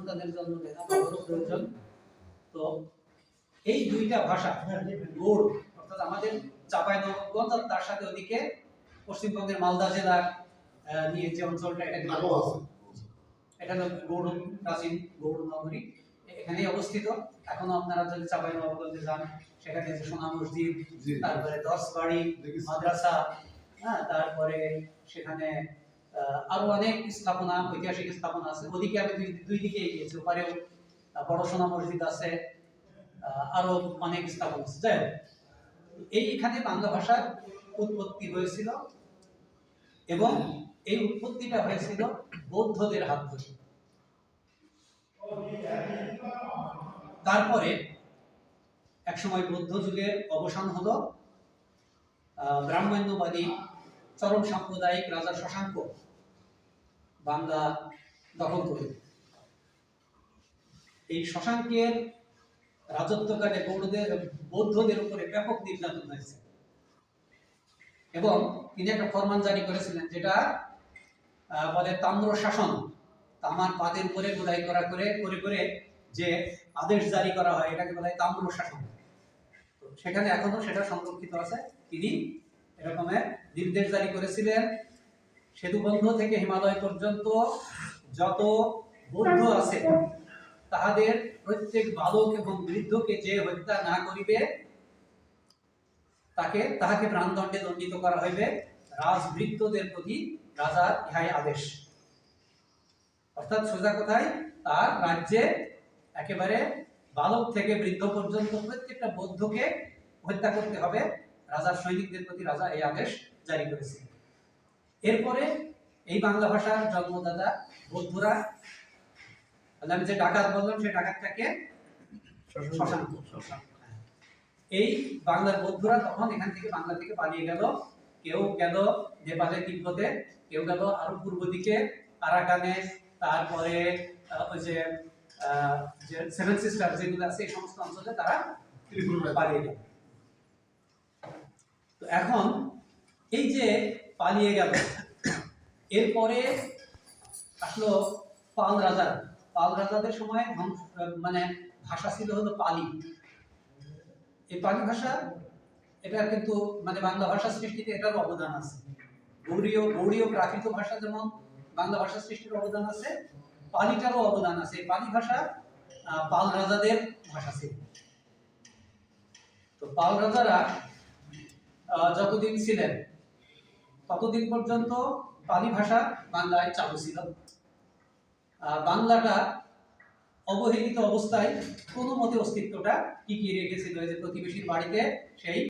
সন্তানের জন্ম দেয় না, বাবারও প্রয়োজন। তো এই দুইটা ভাষা গৌড় অর্থাৎ আমাদের চাঁপাইনবাবগঞ্জ আর তার সাথে ওদিকে পশ্চিমবঙ্গের মালদা জেলার নিয়ে যে অঞ্চলটা, এটা হলো গৌড়, প্রাচীন গৌড় নগরী এখানেই অবস্থিত। এখনো আপনারা যদি চাঁপাইনবাবগঞ্জে যান সেখানে যে সোনা মসজিদ, তারপরে দশবাড়ি মাদ্রাসা, হ্যাঁ, তারপরে সেখানে আরো অনেক স্থাপনা, ঐতিহাসিক স্থাপনা আছে। ওদিকে আমি দুই দিকে গিয়েছি, ওপারেও বড় সোনা মসজিদ আছে, আরো অনেক স্থাপনা আছে। যাই হোক, এইখানে বাংলা ভাষার উৎপত্তি হয়েছিল এবং এই উৎপত্তিটা হয়েছিল বৌদ্ধদের হাত ধরে। তারপরে একসময় বৌদ্ধ যুগের অবসান হলো, ব্রাহ্মণ্যবাদী চরম সাম্প্রদায়িক রাজা শশাঙ্ক বাংলা দখল করে। এই শশাঙ্কের রাজত্বকালে বৌদ্ধদের উপরে ব্যাপক নির্যাতন হয়েছে এবং তিনি একটা ফরমান জারি করেছিলেন যেটা বলে তাম্র শাসন। তামার পাতের উপরে খোদাই করা করে করে করে যে আদেশ জারি করা হয় এটাকে বলা হয় তাম্র শাসন। তো সেখানে এখনো সেটা সংরক্ষিত আছে। তিনি এরকমের নির্দেশ জারি করেছিলেন, সেতুবন্ধ থেকে হিমালয় পর্যন্ত যত বৌদ্ধ আছে তাহাদের প্রত্যেক বালক এবং বৃদ্ধকে যে হত্যা না করিবে তাহাকে প্রাণদণ্ডে দণ্ডিত করা হইবে। রাজবৃত্তদের প্রতি রাজার ইহাই আদেশ। অর্থাৎ সোজা কথায় তার রাজ্যে একেবারে বালক থেকে বৃদ্ধ পর্যন্ত প্রত্যেকটা বৌদ্ধকে হত্যা করতে হবে। রাজার সৈনিকদের প্রতি রাজা এই আদেশ জারি করেছে। এরপরে এই বাংলা ভাষার জন্মদাতা বৌদ্ধরা, আমি যে ডাকাত বললাম সেই ডাকাতটাকে শশাঙ্ক। এই বাংলার বৌদ্ধরা তখন এখান থেকে বাংলা থেকে পালিয়ে গেল। কেউ গেল নেপালে, তিব্বতে, কেউ গেল আরো পূর্ব দিকে আরাকানে, তারপরে ওই যে সেভেন সিস্টার যেগুলো আছে এই সমস্ত অঞ্চলে তারা পালিয়ে গেল। তো এখন এই যে পালিয়ে গেল, এরপরে আসলো পাল রাজা। পাল রাজাদের সময় মানে ভাষা ছিল হলো পালি। এই পালি ভাষা, এটা কিন্তু মানে বাংলা ভাষা সৃষ্টিতে এটার অবদান আছে। গৌড়ীয় প্রাকৃত ভাষা যেমন বাংলা ভাষা সৃষ্টির অবদান আছে, পালিটারও অবদান আছে। এই পালি ভাষা পাল রাজাদের ভাষা ছিল। তো পাল রাজারা যতদিন ছিলেন ততদিন পর্যন্ত পালি ভাষা বাংলায় চালু ছিল। বাংলাটা অবহেলিত অবস্থায় কোনো মতে অস্তিত্বটা টিকিয়ে রেখেছিল। যে প্রতিবেশীর বাড়িতে সেই